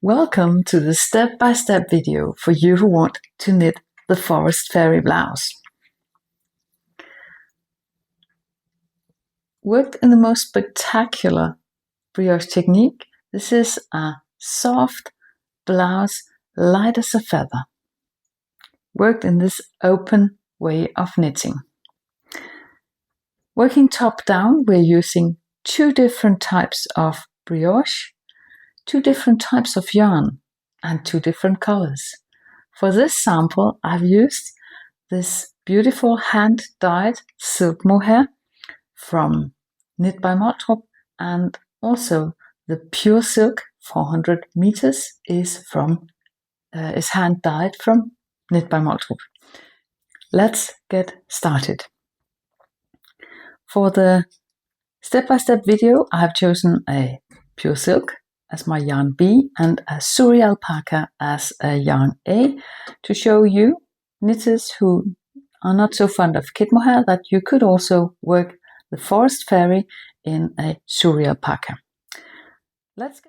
Welcome to the step-by-step video for you who want to knit the Forest Fairy blouse. Worked in the most spectacular brioche technique, this is a soft blouse, light as a feather. Worked in this open way of knitting. Working top down, we're using two different types of brioche, two different types of yarn, and two different colors. For this sample, I've used this beautiful hand-dyed silk mohair from Knit by Maltrup, and also the pure silk 400 meters is hand-dyed from Knit by Maltrup. Let's get started. For the step-by-step video, I have chosen a pure silk as my yarn B and a Suri alpaca as a yarn A to show you knitters who are not so fond of kit mohair that you could also work the Forest Fairy in a Suri alpaca. Let's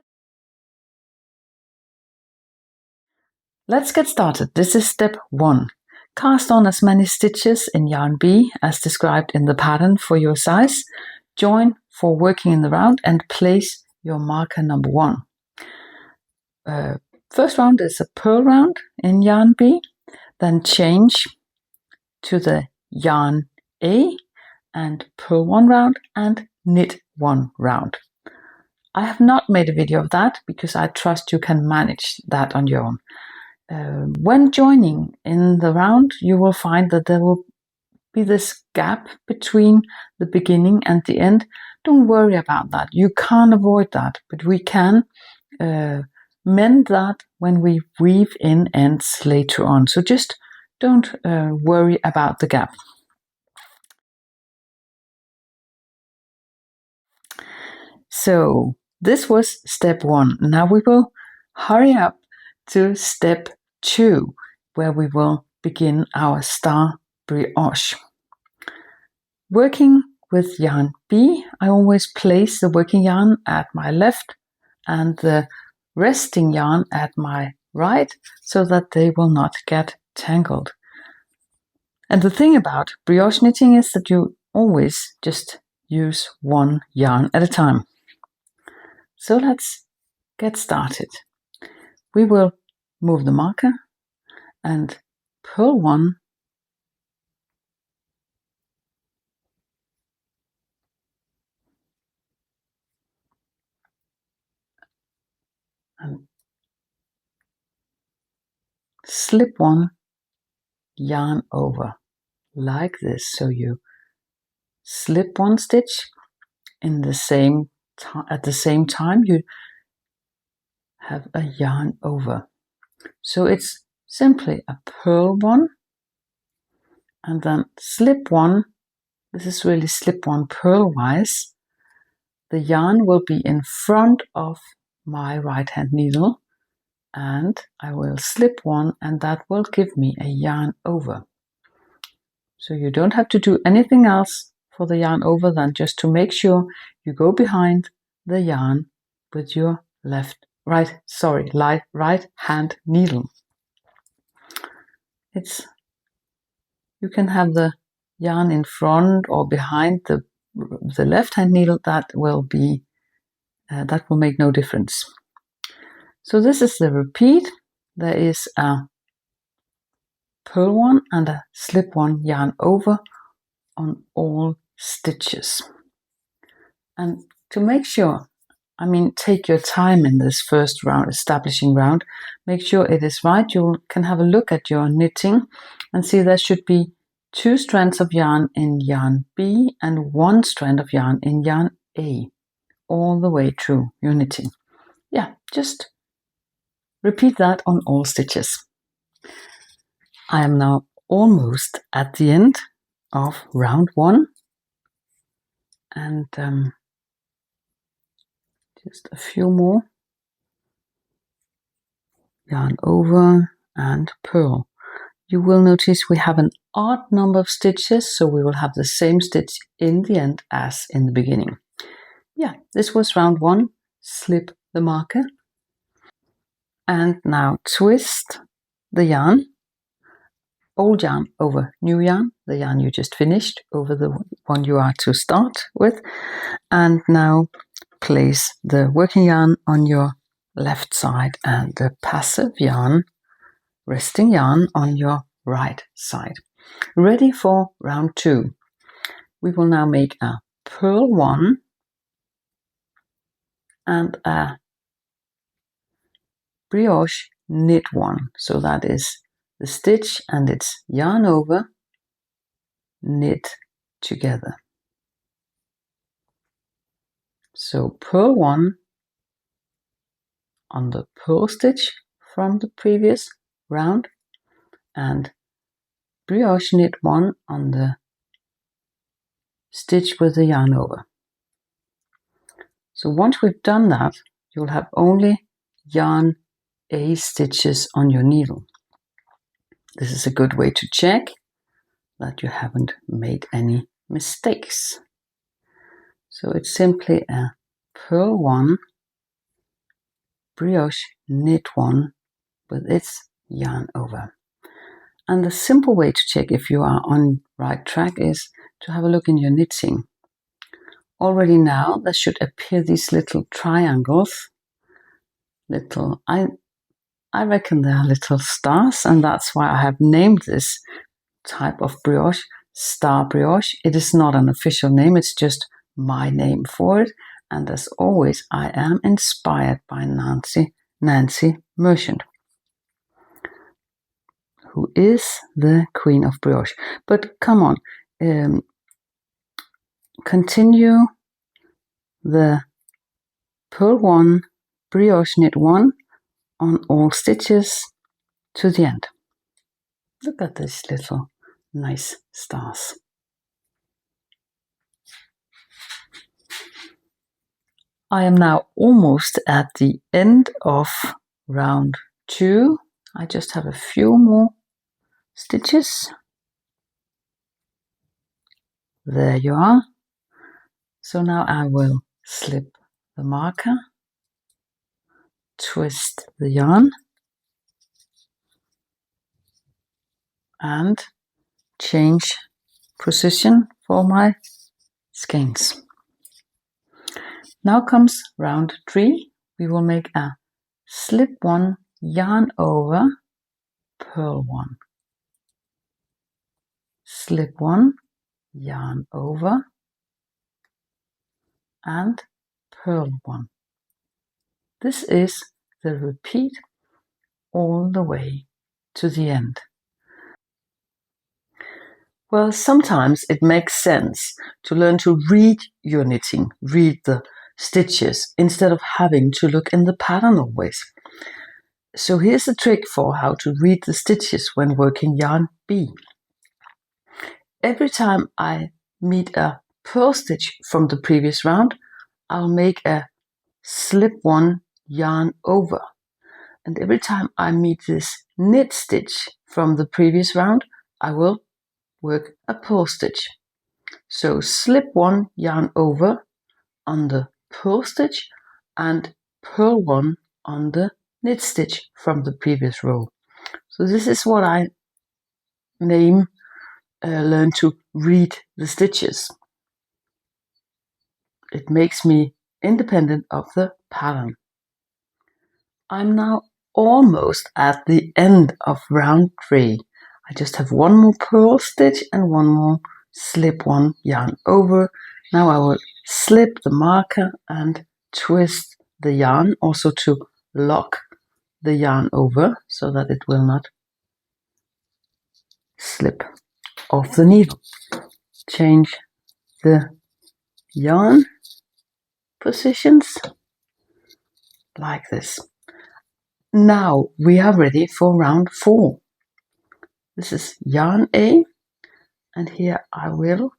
get started. This is step 1. Cast on as many stitches in yarn B as described in the pattern for your size. Join for working in the round and place your marker number 1. First round is a purl round in yarn B, then change to the yarn A and purl 1 round and knit 1 round. I have not made a video of that because I trust you can manage that on your own. When joining in the round, you will find that there will be this gap between the beginning and the end. Don't worry about that. You can't avoid that, but we can mend that when we weave in ends later on. So just don't worry about the gap. So this was step 1. Now we will hurry up to step 2, where we will begin our star brioche. Working with yarn B, I always place the working yarn at my left and the resting yarn at my right so that they will not get tangled. And the thing about brioche knitting is that you always just use one yarn at a time. So let's get started. We will move the marker and purl 1 and slip 1 yarn over like this. So you slip 1 stitch in the same at the same time you have a yarn over. So it's simply a purl 1 and then slip 1. This is really slip 1 purl wise. The yarn will be in front of my right hand needle and I will slip 1 and that will give me a yarn over. So you don't have to do anything else for the yarn over than just to make sure you go behind the yarn with your right hand needle. You can have the yarn in front or behind the left hand needle. That will make no difference. So this is the repeat. There is a purl 1 and a slip 1 yarn over on all stitches. And to make sure, take your time in this first round, establishing round, make sure it is right. You can have a look at your knitting and see there should be 2 strands of yarn in yarn B and 1 strand of yarn in yarn A all the way through your knitting. Yeah, just repeat that on all stitches. I am now almost at the end of round 1 and just a few more. Yarn over and purl. You will notice we have an odd number of stitches, so we will have the same stitch in the end as in the beginning. Yeah, this was round 1. Slip the marker. And now twist the yarn, old yarn over new yarn, the yarn you just finished over the one you are to start with. And now place the working yarn on your left side and the passive yarn, resting yarn, on your right side. Ready for round 2. We will now make a purl 1 and a brioche knit 1. So that is the stitch and it's yarn over, knit together. So purl 1 on the purl stitch from the previous round and brioche knit 1 on the stitch with the yarn over. So once we've done that, you'll have only yarn A stitches on your needle. This is a good way to check that you haven't made any mistakes. So it's simply a purl 1, brioche knit 1 with its yarn over. And the simple way to check if you are on right track is to have a look in your knitting. Already now there should appear these little triangles. I reckon they are little stars, and that's why I have named this type of brioche star brioche. It is not an official name, it's just my name for it. And as always, I am inspired by Nancy Merchant, who is the queen of brioche. But come on, continue the purl 1, brioche knit 1 on all stitches to the end. Look at these little nice stars. I am now almost at the end of round 2. I just have a few more stitches. There you are. So now I will slip the marker, twist the yarn, and change position for my skeins. Now comes round 3. We will make a slip 1, yarn over, purl 1. Slip 1, yarn over, and purl 1. This is the repeat all the way to the end. Well, sometimes it makes sense to learn to read your knitting, read the stitches, instead of having to look in the pattern always. So here's a trick for how to read the stitches when working yarn B. Every time I meet a purl stitch from the previous round, I'll make a slip 1, yarn over. And every time I meet this knit stitch from the previous round, I will work a purl stitch. So slip 1, yarn over on the purl stitch and purl 1 on the knit stitch from the previous row. So this is what I name learn to read the stitches. It makes me independent of the pattern. I'm now almost at the end of round 3. I just have one more purl stitch and one more slip 1, yarn over. Now I will slip the marker and twist the yarn, also to lock the yarn over so that it will not slip off the needle. Change the yarn positions like this. Now we are ready for round 4. This is yarn A, and here I will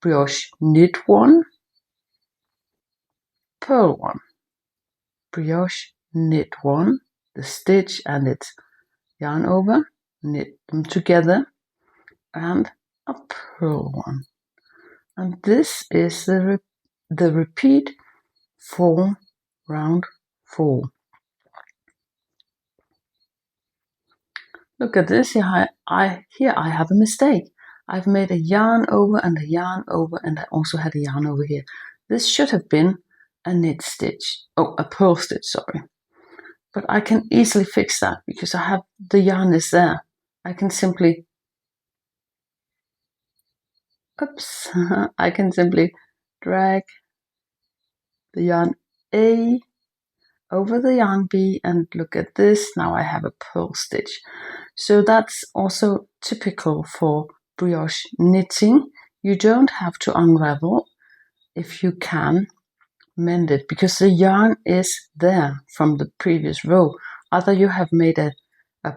brioche knit 1, purl 1, brioche knit 1, the stitch and its yarn over, knit them together, and a purl 1. And this is the repeat for round 4. Look at this, here I have a mistake. I've made a yarn over and a yarn over, and I also had a yarn over here. This should have been a knit stitch, oh, a purl stitch, sorry. But I can easily fix that because I have the yarn is there. I can simply, oops, I can simply drag the yarn A over the yarn B, and look at this, now I have a purl stitch. So that's also typical for brioche knitting. You don't have to unravel if you can mend it, because the yarn is there from the previous row. Either you have made a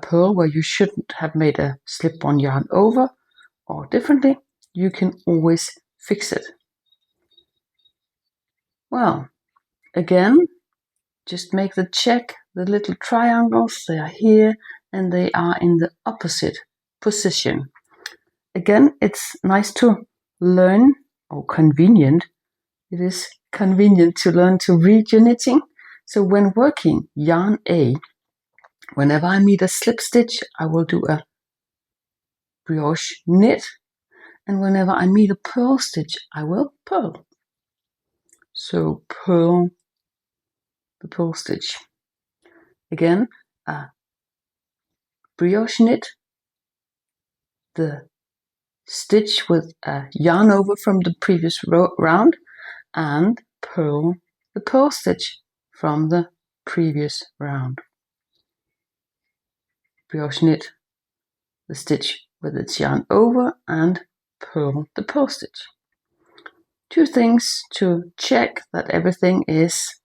purl where you shouldn't have made a slip-on yarn over, or differently, you can always fix it. Well, again, just make the check, the little triangles, they are here and they are in the opposite position. Again, it's nice to learn, or convenient, it is convenient to learn to read your knitting. So when working yarn A, whenever I meet a slip stitch, I will do a brioche knit, and whenever I meet a purl stitch, I will purl. So purl the purl stitch. Again, a brioche knit, the stitch with a yarn over from the previous round, and purl the purl stitch from the previous round. Brioche knit the stitch with its yarn over and purl the purl stitch. Two things to check that everything is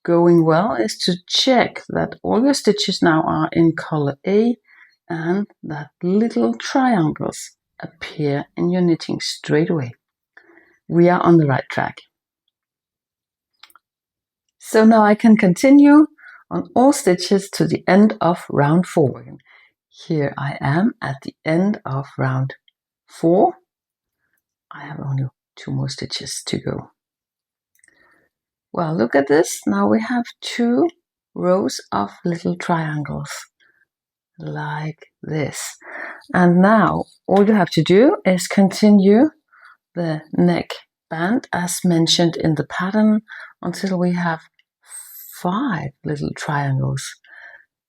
going well is to check that all your stitches now are in color A and that little triangles appear in your knitting straight away. We are on the right track. So now I can continue on all stitches to the end of round 4. Here I am at the end of round 4. I have only 2 more stitches to go. Well, look at this. Now we have 2 rows of little triangles like this. And now all you have to do is continue the neckband as mentioned in the pattern until we have 5 little triangles.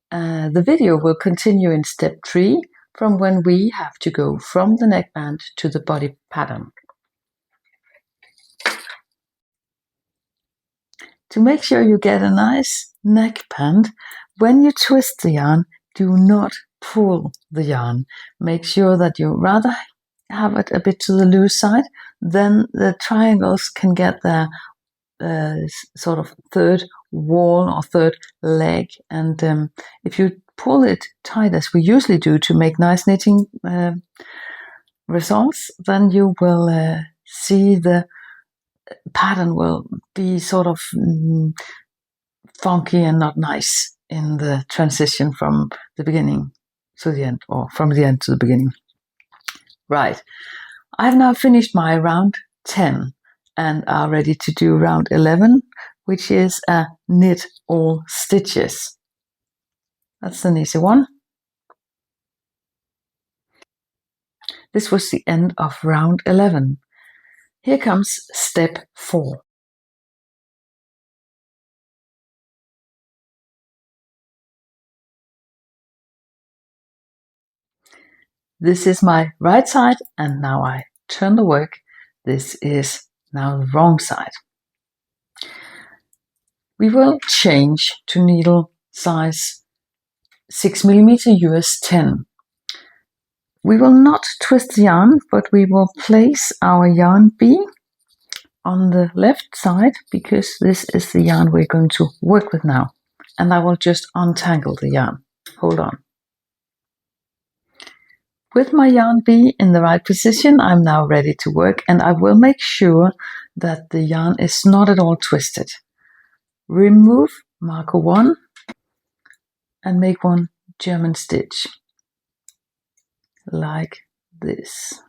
The video will continue in step 3 from when we have to go from the neckband to the body pattern. To make sure you get a nice neckband, when you twist the yarn, do not pull the yarn. Make sure that you rather have it a bit to the loose side, then the triangles can get their sort of third wall or third leg, and if you pull it tight as we usually do to make nice knitting results, then you will see the pattern will be sort of funky and not nice in the transition from the beginning to the end, or from the end to the beginning. Right, I've now finished my round 10 and are ready to do round 11, which is a knit all stitches. That's an easy one. This was the end of round 11. Here comes step 4. This is my right side, and now I turn the work. This is now the wrong side. We will change to needle size 6mm US 10. We will not twist the yarn, but we will place our yarn B on the left side because this is the yarn we're going to work with now. And I will just untangle the yarn. Hold on. With my yarn B in the right position, I'm now ready to work, and I will make sure that the yarn is not at all twisted. Remove marker 1 and make one German stitch like this.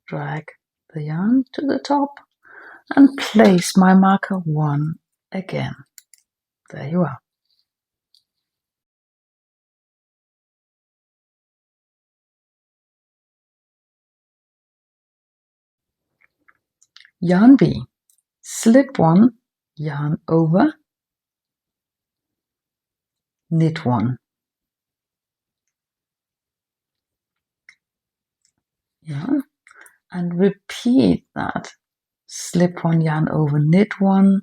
Drag the yarn to the top and place my marker 1 again. There you are. yarn B, slip 1, yarn over, knit 1. Yeah, and repeat that, slip 1, yarn over, knit 1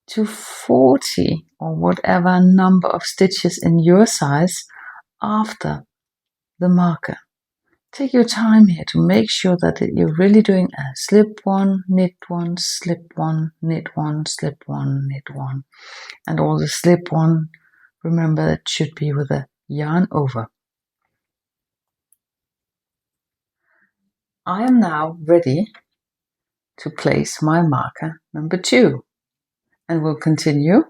to 40 or whatever number of stitches in your size after the marker. Take your time here to make sure that you're really doing a slip 1, knit 1, slip 1, knit 1, slip 1, knit 1. And all the slip 1, remember it should be with a yarn over. I am now ready to place my marker number 2 and will continue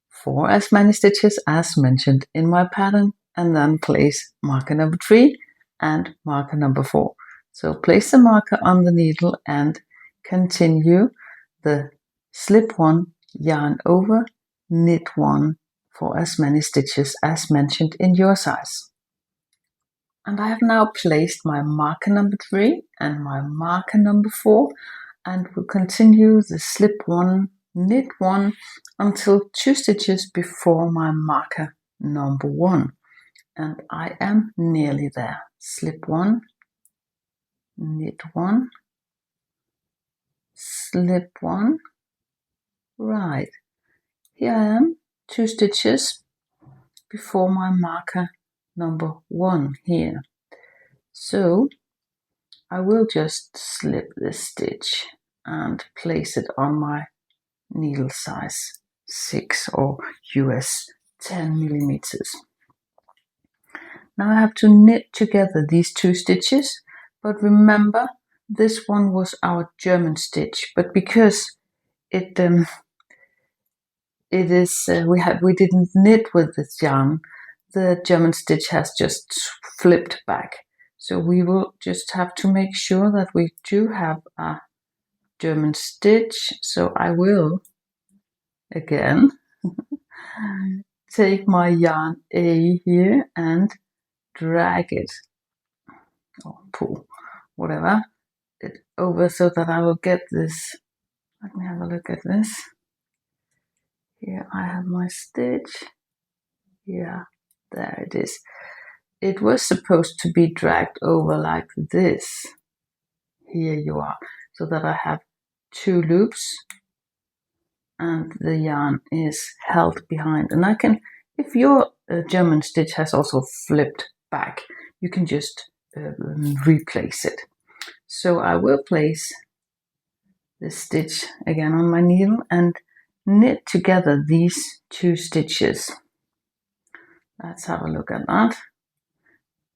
for as many stitches as mentioned in my pattern and then place marker number 3 and marker number 4. So place the marker on the needle and continue the slip 1, yarn over, knit 1 for as many stitches as mentioned in your size. And I have now placed my marker number 3 and my marker number 4 and will continue the slip 1, knit 1 until 2 stitches before my marker number 1. And I am nearly there. Slip 1, knit 1, slip 1, right. Here I am, 2 stitches before my marker number 1 here. So I will just slip this stitch and place it on my needle size 6 or US 10 millimeters. Now I have to knit together these 2 stitches, but remember this one was our German stitch, but because we didn't knit with this yarn, the German stitch has just flipped back. So we will just have to make sure that we do have a German stitch. So I will again take my yarn A here and drag it or pull, whatever, it over so that I will get this. Let me have a look at this. Here I have my stitch. Yeah, there it is. It was supposed to be dragged over like this. Here you are, so that I have 2 loops and the yarn is held behind. And I can, if your German stitch has also flipped back, you can just replace it. So I will place this stitch again on my needle and knit together these 2 stitches. Let's have a look at that.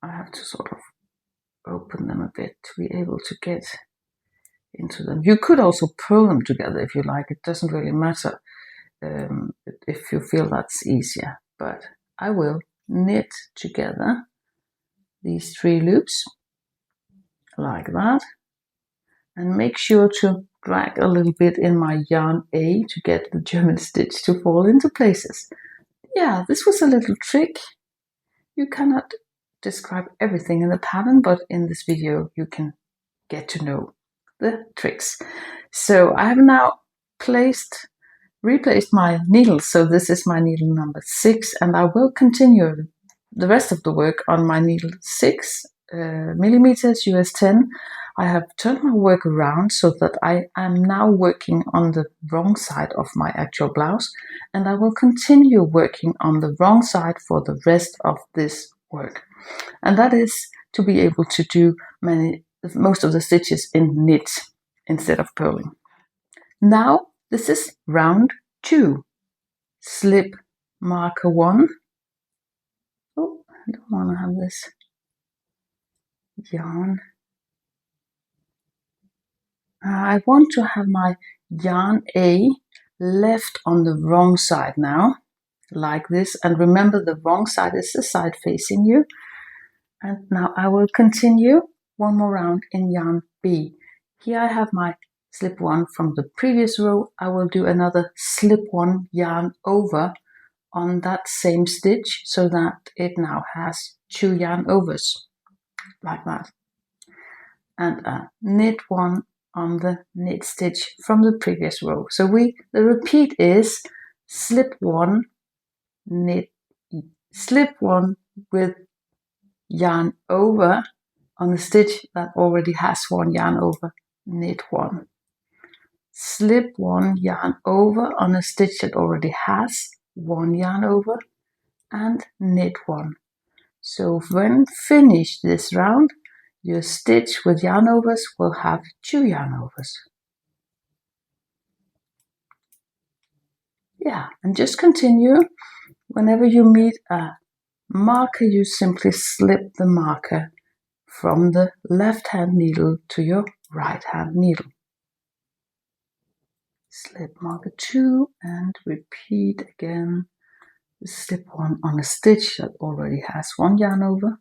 I have to sort of open them a bit to be able to get into them. You could also pull them together if you like. It doesn't really matter if you feel that's easier. But I will knit together these 3 loops like that and make sure to drag a little bit in my yarn A to get the German stitch to fall into places. Yeah, this was a little trick. You cannot describe everything in the pattern, but in this video you can get to know the tricks. So I have now replaced my needle. So this is my needle number 6, and I will continue the rest of the work on my needle 6 millimeters US 10. I have turned my work around so that I am now working on the wrong side of my actual blouse, and I will continue working on the wrong side for the rest of this work. And that is to be able to do most of the stitches in knit instead of purling. Now this is round 2. Slip marker 1. Oh, I don't want to have this yarn. I want to have my yarn A left on the wrong side now, like this. And remember, the wrong side is the side facing you. And now I will continue one more round in yarn B. Here I have my slip 1 from the previous row. I will do another slip 1 yarn over on that same stitch so that it now has 2 yarn overs like that, and a knit 1 on the knit stitch from the previous row. So the repeat is slip one, knit, slip one with yarn over on the stitch that already has one yarn over, knit one. Slip one yarn over on a stitch that already has one yarn over and knit one. So when finished this round, your stitch with yarn overs will have 2 yarn overs. Yeah, and just continue. Whenever you meet a marker, you simply slip the marker from the left hand needle to your right hand needle. Slip marker 2 and repeat again. Slip one on a stitch that already has one yarn over.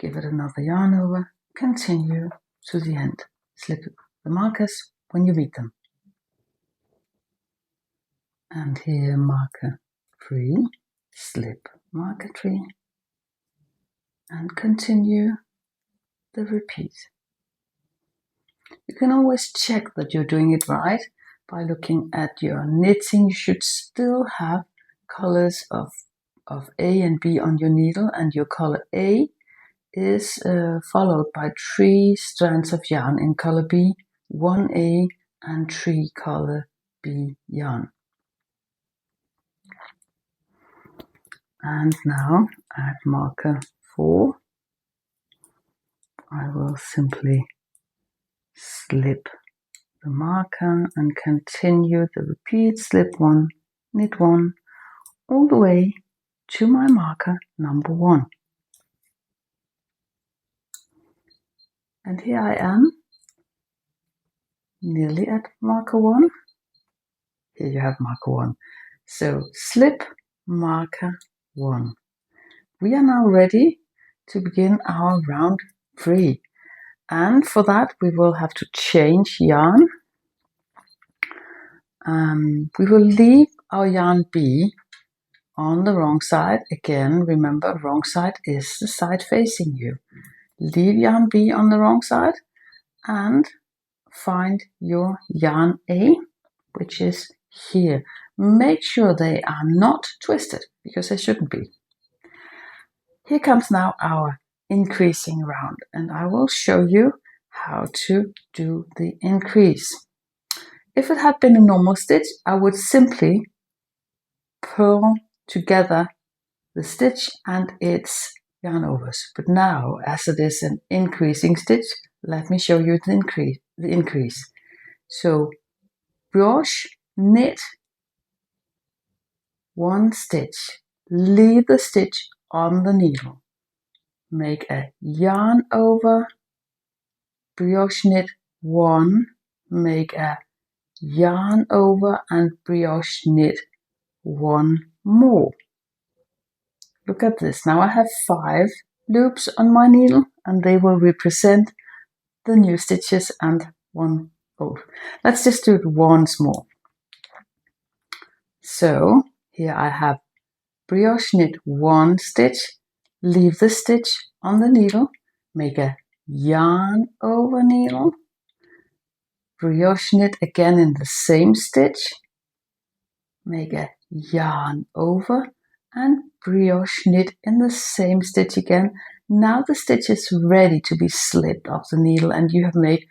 Give it another yarn over. Continue to the end. Slip the markers when you meet them. And here marker 3, slip marker 3, and continue the repeat. You can always check that you're doing it right by looking at your knitting. You should still have colors of A and B on your needle, and your color A is followed by 3 strands of yarn in color B, 1A and 3 color B yarn. And now at marker 4, I will simply slip the marker and continue the repeat, slip one, knit one, all the way to my marker number 1. And here I am, nearly at marker 1. Here you have marker 1. So slip marker 1. We are now ready to begin our round 3. And for that we will have to change yarn. We will leave our yarn B on the wrong side. Again, remember, wrong side is the side facing you. Leave yarn B on the wrong side and find your yarn A, which is here. Make sure they are not twisted, because they shouldn't be. Here comes now our increasing round, and I will show you how to do the increase. If it had been a normal stitch, I would simply purl together the stitch and its yarn overs. But now, as it is an increasing stitch, let me show you the increase. So brioche, knit 1 stitch, leave the stitch on the needle, make a yarn over, brioche knit 1, make a yarn over and brioche knit 1 more. Look at this. Now I have 5 loops on my needle, and they will represent the new stitches and 1 old. Let's just do it once more. So here I have brioche knit 1 stitch, leave the stitch on the needle, make a yarn over needle, brioche knit again in the same stitch, make a yarn over and brioche knit in the same stitch again. Now the stitch is ready to be slipped off the needle, and you have made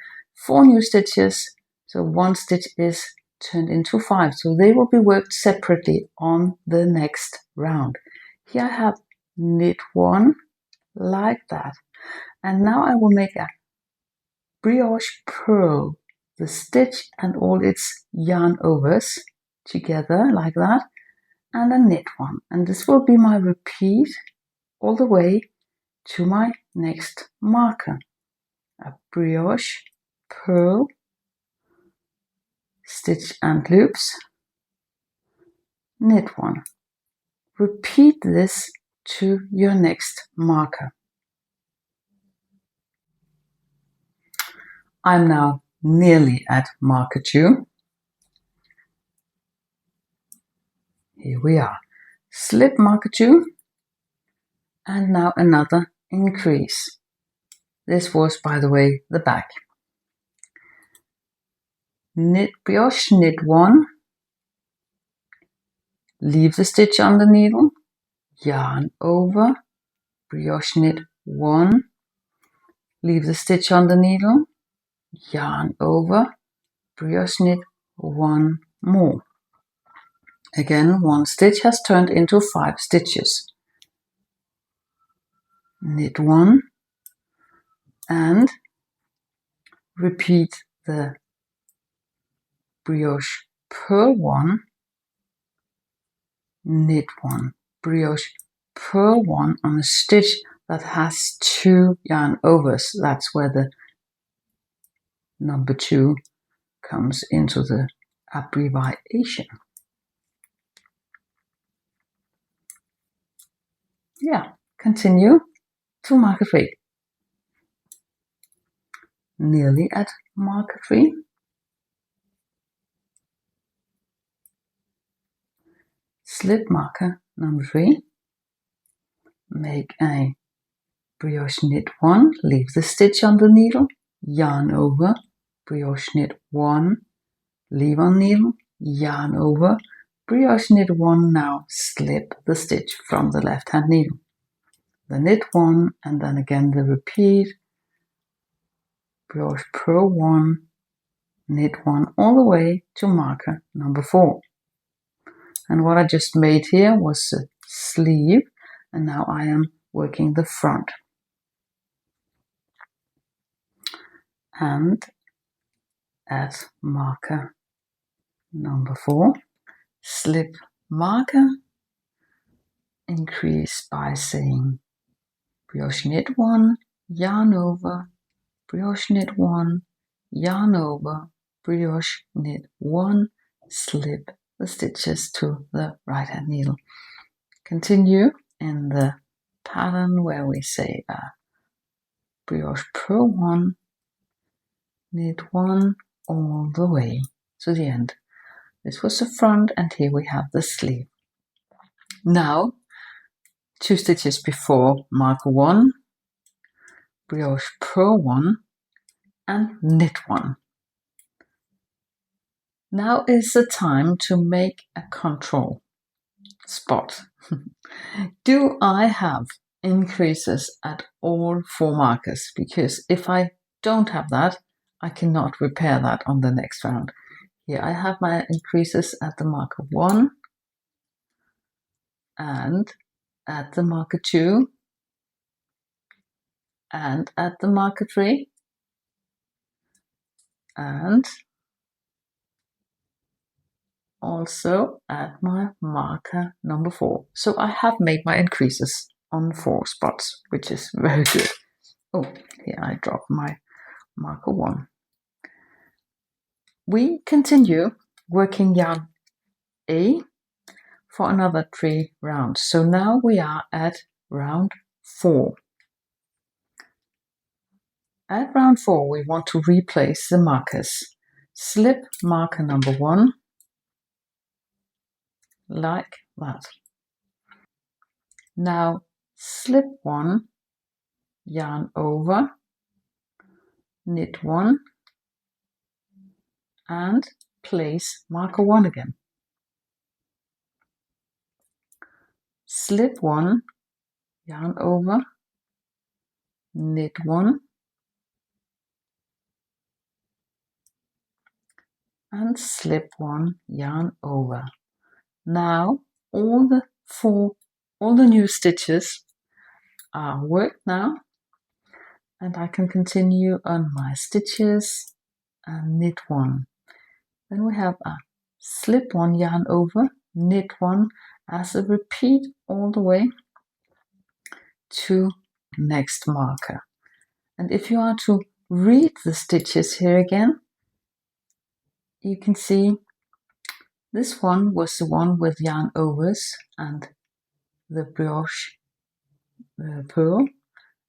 4 new stitches. So 1 stitch is turned into 5. So they will be worked separately on the next round. Here I have knit 1 like that. And now I will make a brioche purl the stitch and all its yarn overs together like that, and a knit 1. And this will be my repeat all the way to my next marker. A brioche purl, stitch and loops, knit 1. Repeat this to your next marker. I'm now nearly at marker 2. Here we are. Slip marker 2, and now another increase. This was, by the way, the back. knit brioche, knit 1, leave the stitch on the needle, yarn over, brioche knit 1, leave the stitch on the needle, yarn over, brioche knit 1 more. Again, 1 stitch has turned into 5 stitches. Knit 1 and repeat the brioche purl 1, knit 1, brioche purl 1 on a stitch that has 2 yarn overs. That's where the number 2 comes into the abbreviation. Yeah, continue to marker 3. Nearly at marker 3. Slip marker number 3. Make a brioche knit 1, leave the stitch on the needle, yarn over, brioche knit 1, leave on needle, yarn over, brioche knit 1, now slip the stitch from the left hand needle. The knit 1 and then again the repeat, brioche purl 1, knit 1 all the way to marker number 4. And what I just made here was a sleeve, and now I am working the front. And at marker number 4, slip marker, increase by saying brioche knit 1, yarn over, brioche knit 1, yarn over, brioche knit 1, slip the stitches to the right hand needle. Continue in the pattern where we say brioche purl 1, knit 1 all the way to the end. This was the front, and here we have the sleeve. Now 2 stitches before marker 1, brioche purl 1 and knit 1. Now is the time to make a control spot. Do I have increases at all 4 markers? Because if I don't have that, I cannot repair that on the next round. Here I have my increases at the marker 1 and at the marker 2 and at the marker 3 and also at my marker number 4. So I have made my increases on 4 spots, which is very good. Oh, here I dropped my marker 1. We continue working yarn A for another 3 rounds. So now we are at round 4. At round 4, we want to replace the markers. Slip marker number 1, like that. Now slip 1, yarn over, knit 1, and place marker 1 again. Slip 1, yarn over, knit 1, and slip 1, yarn over. Now all the new stitches are worked now, and I can continue on my stitches and knit 1. Then we have a slip 1, yarn over, knit 1 as a repeat all the way to next marker. And if you are to read the stitches here again, you can see this one was the one with yarn overs and the brioche purl,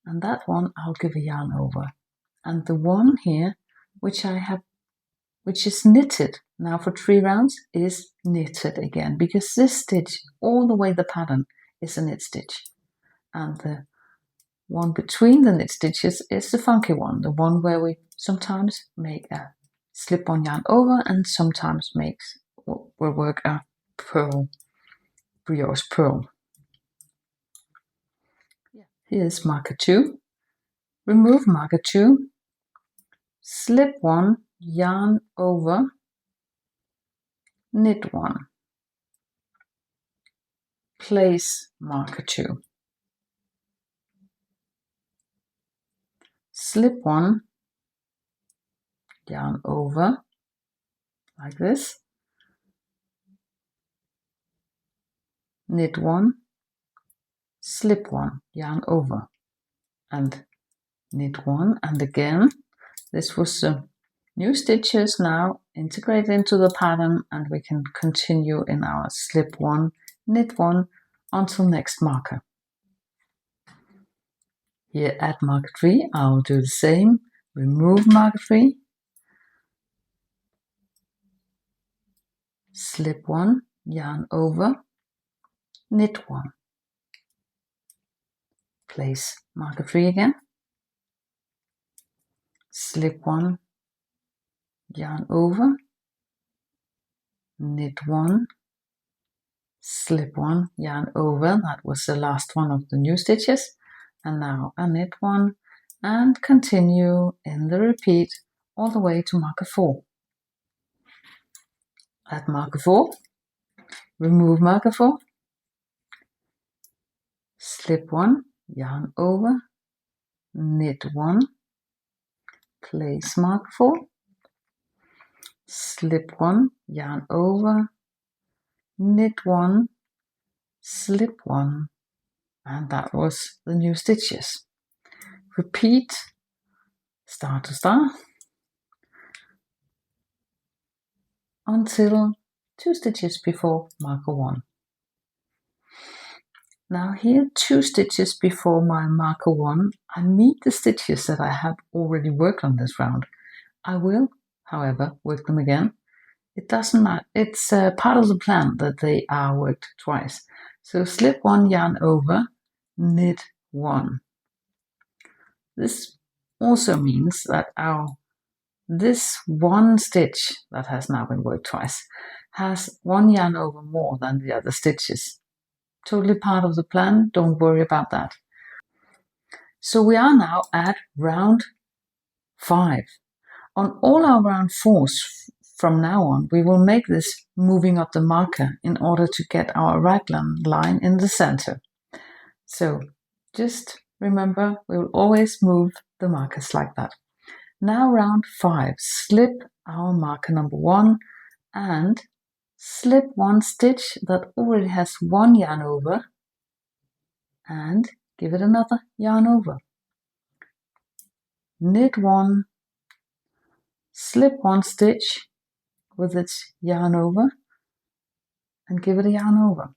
and that one I'll give a yarn over. And the one here, which is knitted now for 3 rounds, is knitted again, because this stitch all the way the pattern is a knit stitch, and the one between the knit stitches is the funky one, the one where we sometimes make a slip one yarn over, and sometimes will work a brioche pearl. Here's marker 2. Remove marker 2, slip one, yarn over, knit one, place marker 2, slip one, yarn over, like this, knit one, slip one, yarn over, and knit one, and again. This was new stitches now integrated into the pattern, and we can continue in our slip one, knit one until next marker. Here at marker 3, I'll do the same. Remove marker 3, slip one, yarn over, knit one, place marker 3 again, slip one, yarn over, knit one, slip one, yarn over. That was the last one of the new stitches, and now a knit one, and continue in the repeat all the way to marker 4. At marker 4, remove marker 4, slip one, yarn over, knit one, place marker 4, slip one, yarn over, knit one, slip one, and that was the new stitches. Repeat star to star until 2 stitches before marker 1. Now here, 2 stitches before my marker 1, I meet the stitches that I have already worked on this round. I will, however, work them again. It doesn't matter, it's part of the plan that they are worked twice. So slip one, yarn over, knit one. This also means that this one stitch that has now been worked twice has 1 yarn over more than the other stitches. Totally part of the plan, don't worry about that. So we are now at round 5. On all our round 4s from now on, we will make this moving up the marker in order to get our raglan line in the center. So just remember, we will always move the markers like that. Now round 5, slip our marker number 1 and slip one stitch that already has 1 yarn over and give it another yarn over. Knit one, slip one stitch with its yarn over and give it a yarn over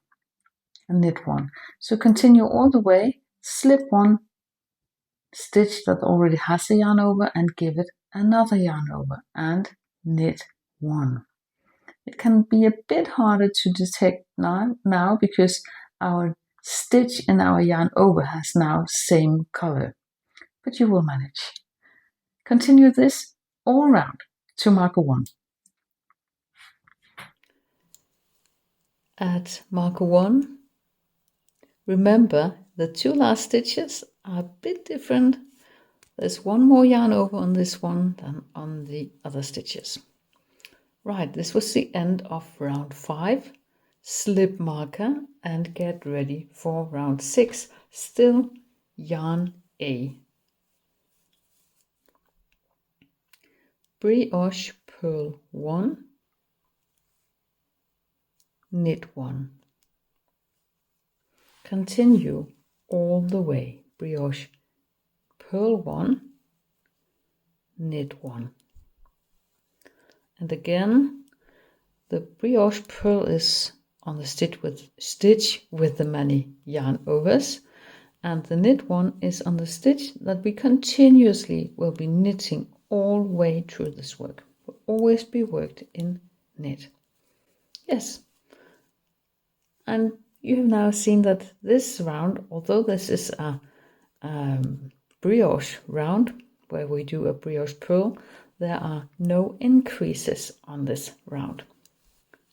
and knit one. So continue all the way, slip one stitch that already has a yarn over and give it another yarn over and knit one. It can be a bit harder to detect now because our stitch in our yarn over has now same color, but you will manage. Continue this all round to marker 1. At marker 1, remember the 2 last stitches are a bit different. There's 1 more yarn over on this one than on the other stitches. Right, this was the end of round 5. Slip marker and get ready for round 6. Still yarn A. Brioche purl 1, knit 1. Continue all the way. Brioche purl 1, knit 1. And again, the brioche purl is on the stitch with the many yarn overs, and the knit one is on the stitch that we continuously will be knitting all the way through this work. Will always be worked in knit. Yes. And you have now seen that this round, although this is a brioche round where we do a brioche purl, there are no increases on this round.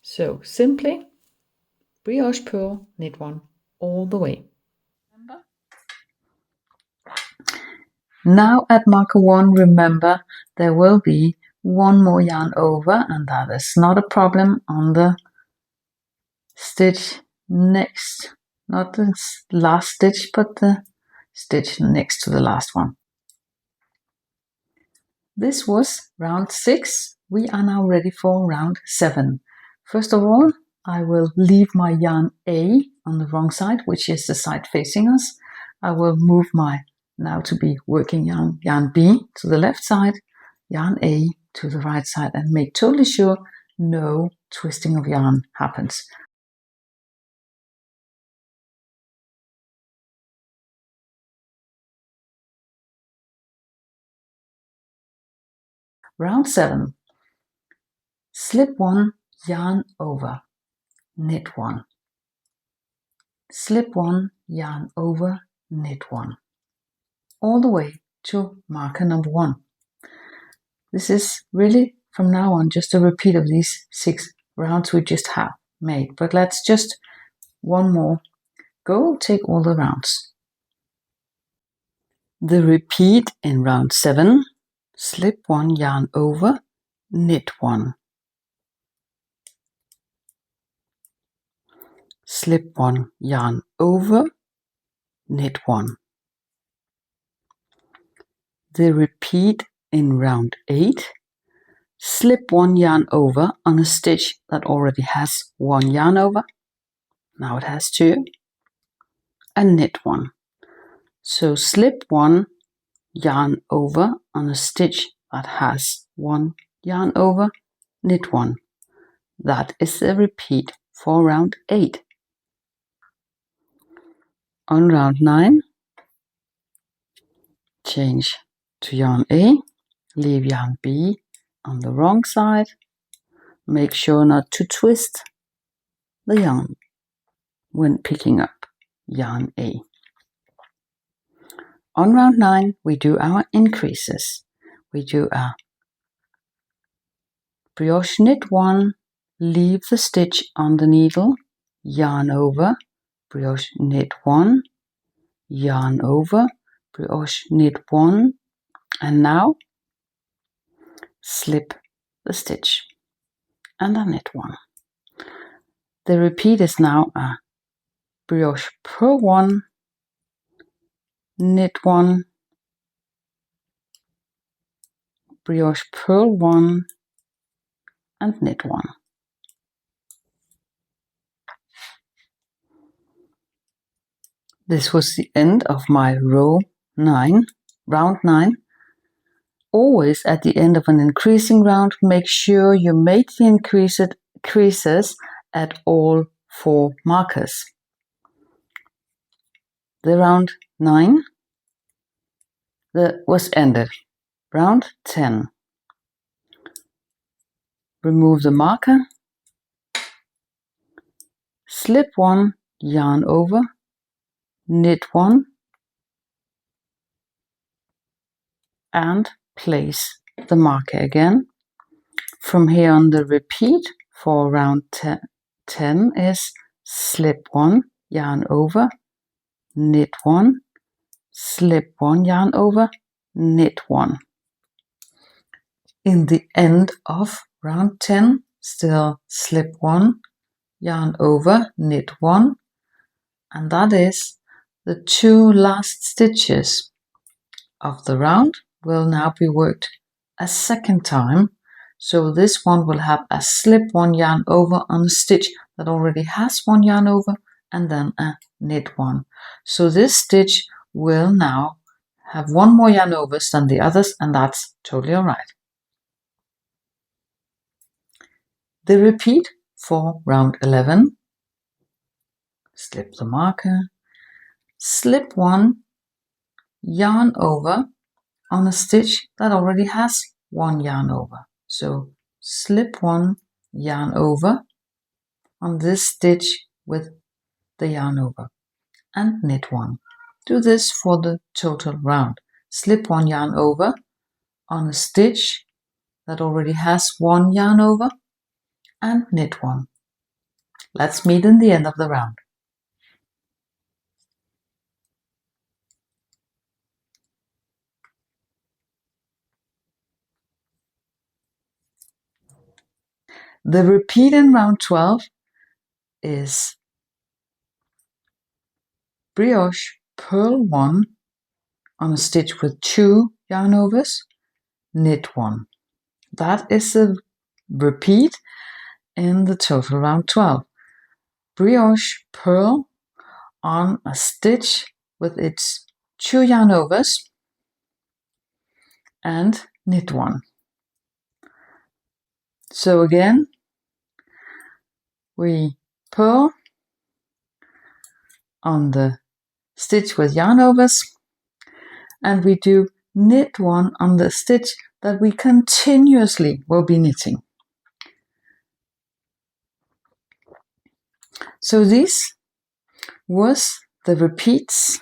So simply brioche purl, knit 1 all the way. Now at marker 1, remember there will be one more yarn over, and that is not a problem on the stitch next, not the last stitch, but the stitch next to the last one. This was round 6. We are now ready for round 7. First of all, I will leave my yarn A on the wrong side, which is the side facing us. I will move my now to be working yarn B to the left side, yarn A to the right side, and make totally sure no twisting of yarn happens. Round 7. Slip 1, yarn over, knit 1. Slip 1, yarn over, knit 1. All the way to marker number 1. This is really from now on just a repeat of these 6 rounds we just have made, but let's just one more go, take all the rounds. The repeat in round 7, slip 1, yarn over, knit 1. Slip 1, yarn over, knit 1. The repeat in round 8, slip 1 yarn over on a stitch that already has 1 yarn over, now it has 2, and knit 1. So slip 1 yarn over on a stitch that has 1 yarn over, knit 1. That is the repeat for round 8. On round 9, change to yarn A, leave yarn B on the wrong side. Make sure not to twist the yarn when picking up yarn A. On round 9, we do our increases. We do a brioche knit 1, leave the stitch on the needle, yarn over, brioche knit 1, yarn over, brioche knit 1, and now slip the stitch and a knit 1. The repeat is now a brioche purl 1, knit 1, brioche purl 1, and knit 1. This was the end of my round 9. Always at the end of an increasing round, make sure you make the increases at all 4 markers. The round 9 was ended. Round 10. Remove the marker, slip 1, yarn over, knit 1, and place the marker again. From here on, the repeat for round 10 is slip 1, yarn over, knit 1, slip 1, yarn over, knit 1. In the end of round 10, still slip 1, yarn over, knit 1, and that is the 2 last stitches of the round will now be worked a second time. So this one will have a slip 1 yarn over on a stitch that already has 1 yarn over, and then a knit 1. So this stitch will now have 1 more yarn overs than the others, and that's totally alright. The repeat for round 11, slip the marker, slip 1, yarn over on a stitch that already has 1 yarn over. So slip 1, yarn over on this stitch with the yarn over, and knit 1. Do this for the total round. Slip 1 yarn over on a stitch that already has one yarn over and knit one. Let's meet in the end of the round. The repeat in round 12 is brioche purl 1 on a stitch with 2 yarn overs, knit 1. That is the repeat in the total round 12. Brioche purl on a stitch with its 2 yarn overs and knit 1. So again, we purl on the stitch with yarn overs, and we do knit 1 on the stitch that we continuously will be knitting. So this was the repeats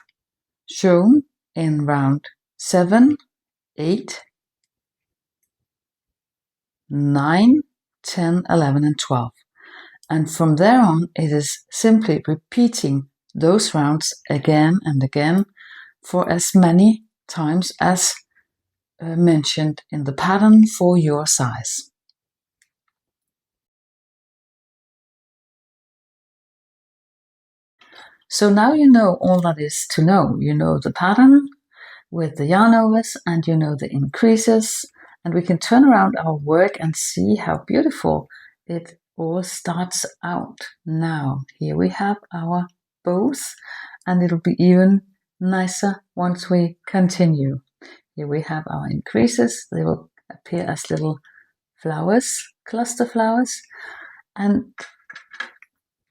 shown in round 7, 8, 9, 10, 11 and 12. And from there on, it is simply repeating those rounds again and again for as many times as mentioned in the pattern for your size. So now you know all that is to know. You know the pattern with the yarn overs and you know the increases, and we can turn around our work and see how beautiful it all starts out. Now here we have our bows, and it'll be even nicer once we continue. Here we have our increases. They will appear as little flowers, cluster flowers, and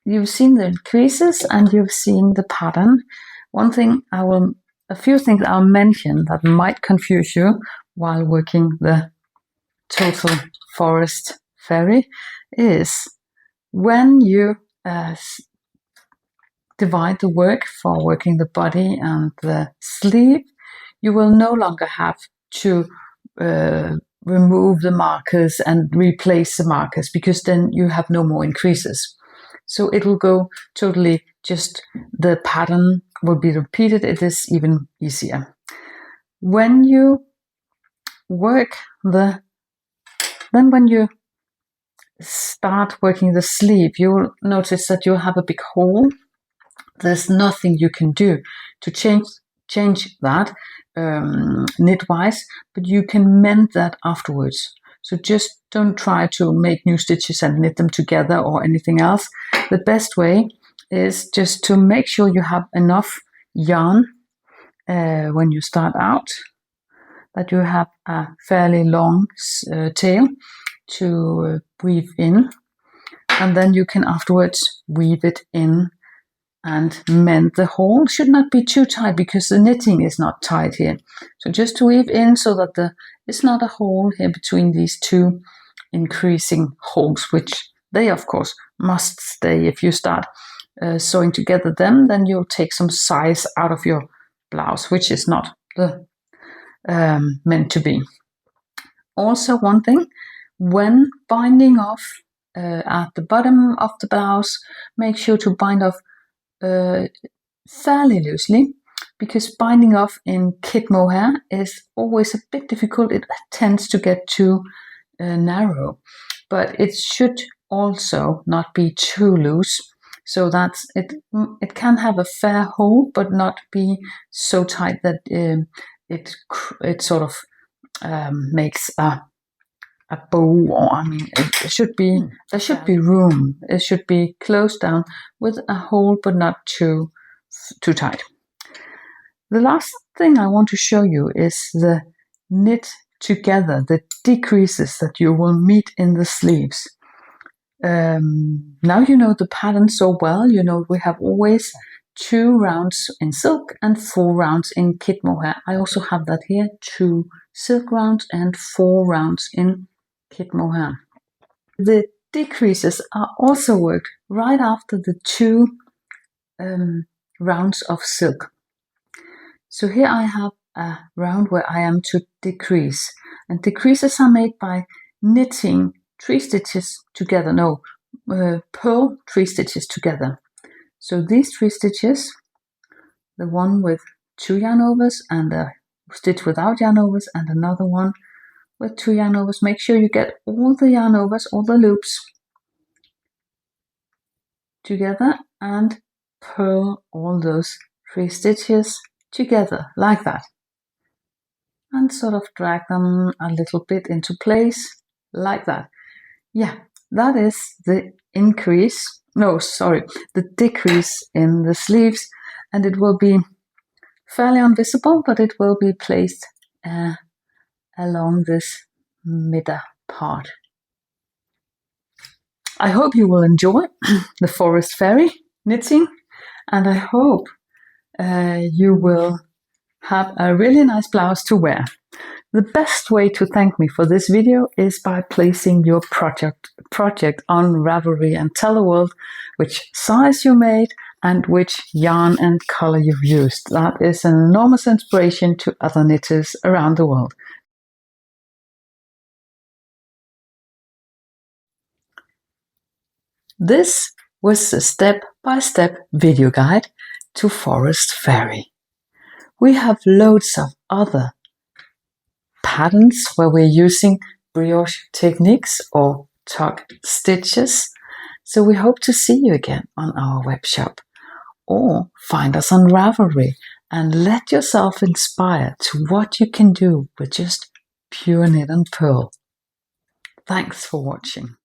you've seen the increases and you've seen the pattern. A few things I'll mention that might confuse you while working the total forest fairy is when you divide the work for working the body and the sleeve, you will no longer have to remove the markers and replace the markers, because then you have no more increases. So it will go totally, just the pattern will be repeated. It is even easier. When you work when you start working the sleeve, you'll notice that you'll have a big hole. There's nothing you can do to change that knit-wise, but you can mend that afterwards. So just don't try to make new stitches and knit them together or anything else. The best way is just to make sure you have enough yarn when you start out, that you have a fairly long tail to weave in, and then you can afterwards weave it in and mend. The hole should not be too tight because the knitting is not tight here. So just to weave in so that it's not a hole here between these two increasing holes, which they of course must stay. If you start sewing together them, then you'll take some size out of your blouse, which is not meant to be. Also, one thing, when binding off at the bottom of the blouse, make sure to bind off fairly loosely, because binding off in kit mohair is always a bit difficult. It tends to get too narrow, but it should also not be too loose, so that it can have a fair hole but not be so tight that it sort of makes a bow, or it should be, there should be room. It should be closed down with a hole but not too tight. The last thing I want to show you is the knit together, the decreases that you will meet in the sleeves. Now you know the pattern so well. You know we have always 2 rounds in silk and 4 rounds in kit mohair. I also have that here, 2 silk rounds and 4 rounds in kit mohair. The decreases are also worked right after the 2 rounds of silk. So here I have a round where I am to decrease, and decreases are made by knitting 3 stitches together, pearl 3 stitches together. So these 3 stitches, the one with 2 yarn overs and a stitch without yarn overs and another one with 2 yarn overs. Make sure you get all the yarn overs, all the loops together and purl all those 3 stitches together like that. And sort of drag them a little bit into place like that. Yeah, that is the the decrease in the sleeves, and it will be fairly invisible, but it will be placed along this middle part. I hope you will enjoy the Forest Fairy knitting, and I hope you will have a really nice blouse to wear. The best way to thank me for this video is by placing your project on Ravelry and tell the world which size you made and which yarn and color you've used. That is an enormous inspiration to other knitters around the world. This was a step-by-step video guide to Forest Fairy. We have loads of other patterns where we're using brioche techniques or tuck stitches. So we hope to see you again on our web shop, or find us on Ravelry and let yourself inspire to what you can do with just pure knit and purl. Thanks for watching.